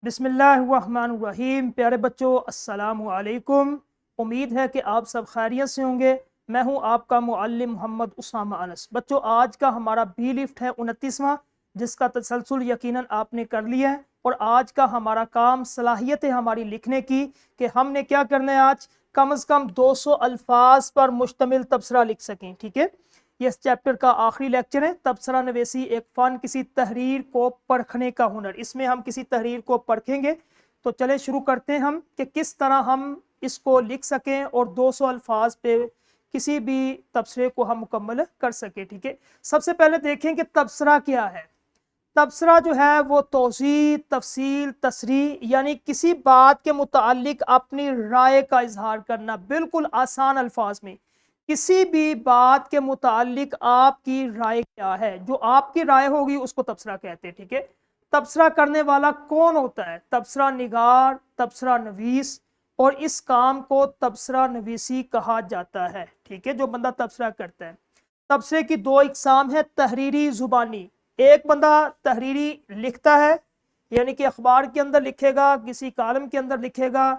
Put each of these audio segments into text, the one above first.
बिस्मिल्लाहिर्रहमानिर्रहीम। प्यारे बच्चों, अस्सलामु अलैकुम। उम्मीद है कि आप सब खैरियत से होंगे। मैं हूं आपका मुअल्लिम मोहम्मद उसामा अनस। बच्चों, आज का हमारा बी लिफ्ट है 29वां, जिसका तसलसल यकीनन आपने कर लिया है। और आज का हमारा काम सलाहियत है हमारी लिखने की कि हमने क्या करना है, आज कम से कम 200 अल्फाज पर मुश्तमिल तबसरा लिख सकें। ठीक है, ये इस चैप्टर का आखिरी लेक्चर है। तबसरा नवेसी एक फ़न, किसी तहरीर को परखने का हुनर। इसमें हम किसी तहरीर को परखेंगे। तो चले शुरू करते हैं हम कि किस तरह हम इसको लिख सकें और 200 अल्फाज पे किसी भी तबसरे को हम मुकम्मल कर सकें। ठीक है, सबसे पहले देखें कि तबसरा क्या है। तबसरा जो है वो तौज़ीह, तफसील, तसरीह, यानी किसी बात के मुतालिक अपनी राय का इजहार करना। बिल्कुल आसान अल्फाज में किसी भी बात के मुतालिक आपकी राय क्या है, जो आपकी राय होगी उसको तबसरा कहते हैं। ठीक है, तबसरा करने वाला कौन होता है? तबसरा निगार, तबसरा नवीस, और इस काम को तबसरा नवीसी कहा जाता है। ठीक है, जो बंदा तबसरा करता है। तबसरे की दो इकसाम है, तहरीरी, जुबानी। एक बंदा तहरीरी लिखता है, यानी कि अखबार के अंदर लिखेगा, किसी कॉलम के अंदर लिखेगा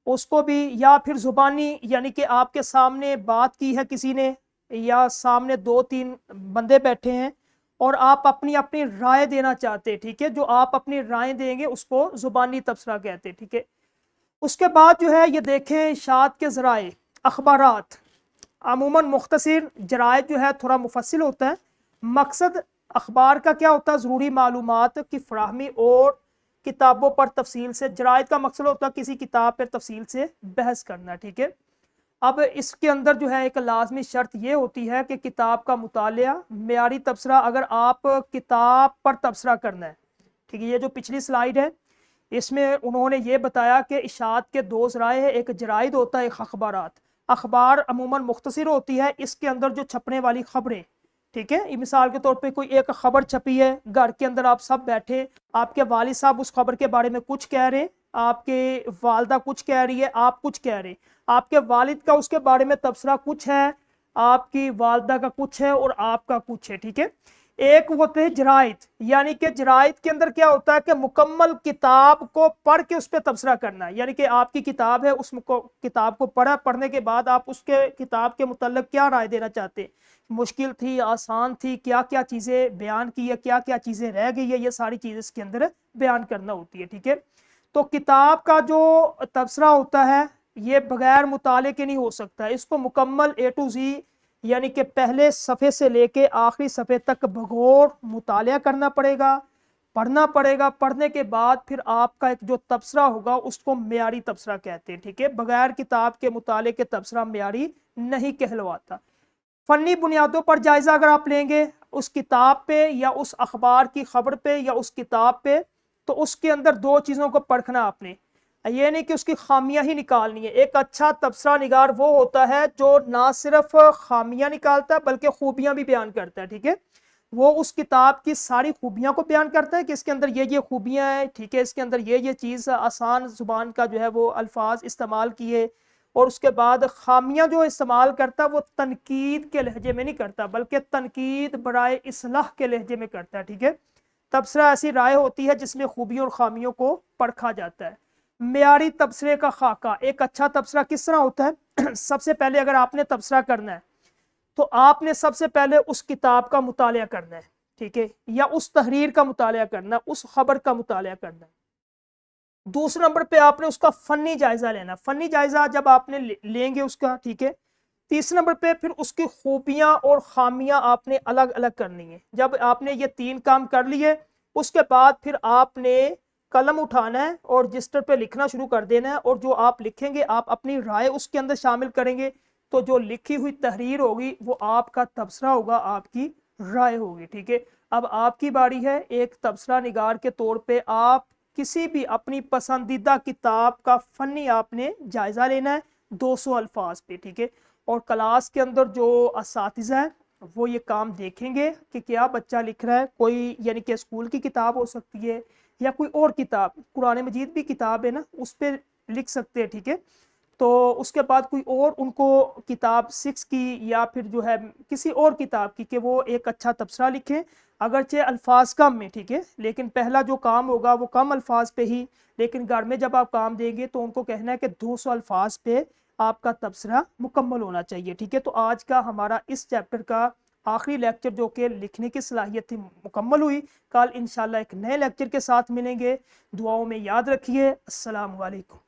उसको भी, या फिर जुबानी, यानी कि आपके सामने बात की है किसी ने, या सामने दो तीन बंदे बैठे हैं और आप अपनी अपनी राय देना चाहते हैं। ठीक है, जो आप अपनी राय देंगे उसको जुबानी तबसरा कहते हैं। ठीक है, उसके बाद जो है ये देखें, इशाअत के ज़राए, अखबारात अमूमन मुख्तसर, जरायद जो है थोड़ा मुफस्सिल होता है। मकसद अखबार का क्या होता है? ज़रूरी मालूमात की फराहमी और किताबों पर तफसील से। जरायद का मकसद होता है किसी किताब पर तफसील से बहस करना। ठीक है, अब इसके अंदर जो है एक लाजमी शर्त ये होती है कि किताब का मुतालिया, मेयारी तबसरा। अगर आप किताब पर तबसरा करना है, ठीक है, ये जो पिछली स्लाइड है इसमें उन्होंने ये बताया कि इशाअत के दो ज़राए हैं, एक जराइद होता है, एक अखबारात। अखबार अमूमन मुख्तसर होती है, इसके अंदर जो छपने वाली खबरें, ठीक है, मिसाल के तौर पे कोई एक खबर छपी है, घर के अंदर आप सब बैठे, आपके वालिद साहब उस खबर के बारे में कुछ कह रहे हैं, आपके वालदा कुछ कह रही है, आप कुछ कह रहे हैं, आपके वालिद का उसके बारे में तबसरा कुछ है, आपकी वालदा का कुछ है और आपका कुछ है। ठीक है, एक होते हैं जराइद, यानी कि जराइद के अंदर क्या होता है कि मुकम्मल किताब को पढ़ के उस पर तबसरा करना है। यानी कि आपकी किताब है, उस किताब को पढ़ा, पढ़ने के बाद आप उसके किताब के मुतल्लिक़ क्या राय देना चाहते हैं, मुश्किल थी, आसान थी, क्या क्या चीज़ें बयान की है, क्या क्या चीज़ें रह गई है, ये सारी चीज़ें इसके अंदर बयान करना होती है। ठीक है, तो किताब का जो तबसरा होता है ये बगैर मुताले के नहीं हो सकता, इसको मुकम्मल ए टू जी, यानी कि पहले सफ़े से लेके आखिरी सफ़े तक बगौर मुतालिया करना पड़ेगा, पढ़ना पड़ेगा। पढ़ने के बाद फिर आपका एक जो तबसरा होगा उसको मेयारी तबसरा कहते हैं। ठीक है, बगैर किताब के मुताले के तबसरा मेयारी नहीं कहलवाता। फ़नी बुनियादों पर जायज़ा अगर आप लेंगे उस किताब पे या उस अखबार की खबर पे या उस किताब पे, तो उसके अंदर दो चीज़ों को परखना आपने। ये नहीं कि उसकी खामियां ही निकालनी है। एक अच्छा तबसरा निगार वो होता है जो ना सिर्फ खामियां निकालता है बल्कि खूबियां भी बयान करता है। ठीक है, वो उस किताब की सारी खूबियां को बयान करता है कि इसके अंदर ये खूबियां हैं। ठीक है, इसके अंदर ये चीज़, आसान जुबान का जो है वो अल्फाज इस्तेमाल किए। और उसके बाद खामियां जो इस्तेमाल करता है वो तनकीद के लहजे में नहीं करता बल्कि तनकीद बराए इस्लाह के लहजे में करता है। ठीक है, तबसरा ऐसी राय होती है जिसमें खूबियों और खामियों को परखा जाता है। मेयारी तबसरे का खाका, एक अच्छा तबसरा किस तरह होता है? सबसे पहले अगर आपने तबसरा करना है तो आपने सबसे पहले उस किताब का मुतालिया करना है। ठीक है, या उस तहरीर का मुतालिया करना है, उस खबर का मुतालिया करना है। दूसरे नंबर पे आपने उसका फनी जायजा लेना। फनी जायजा जब आपने लेंगे उसका, ठीक है, तीसरे नंबर पे फिर उसकी खूबियां और खामियां आपने अलग अलग करनी है। जब आपने ये तीन काम कर लिए उसके बाद फिर आपने कलम उठाना है और रजिस्टर पे लिखना शुरू कर देना है। और जो आप लिखेंगे आप अपनी राय उसके अंदर शामिल करेंगे, तो जो लिखी हुई तहरीर होगी वो आपका तबसरा होगा, आपकी राय होगी। ठीक है, अब आपकी बारी है। एक तबसरा निगार के तौर पे आप किसी भी अपनी पसंदीदा किताब का फनी आपने जायजा लेना है 200 अल्फाज पे। ठीक है, और क्लास के अंदर जो असातिज़ा है वो ये काम देखेंगे कि क्या बच्चा लिख रहा है। कोई यानी कि स्कूल की किताब हो सकती है या कोई और किताब, कुरान मजीद भी किताब है ना, उस पर लिख सकते हैं। ठीक है, تو اس کے بعد کوئی اور ان کو کتاب 6 کی یا پھر جو ہے کسی اور کتاب کی کہ وہ ایک اچھا تبصرہ لکھیں، اگرچہ الفاظ کم میں، ٹھیک ہے، لیکن پہلا جو کام ہوگا وہ کم الفاظ پہ ہی، لیکن گھر میں جب آپ کام دیں گے تو ان کو کہنا ہے کہ 200 الفاظ پہ آپ کا تبصرہ مکمل ہونا چاہیے، ٹھیک ہے۔ تو آج کا ہمارا اس چیپٹر کا آخری لیکچر جو کہ لکھنے کی صلاحیت تھی مکمل ہوئی۔ کل انشاءاللہ ایک نئے لیکچر کے ساتھ ملیں گے، دعاؤں میں یاد رکھیے۔ السلام علیکم۔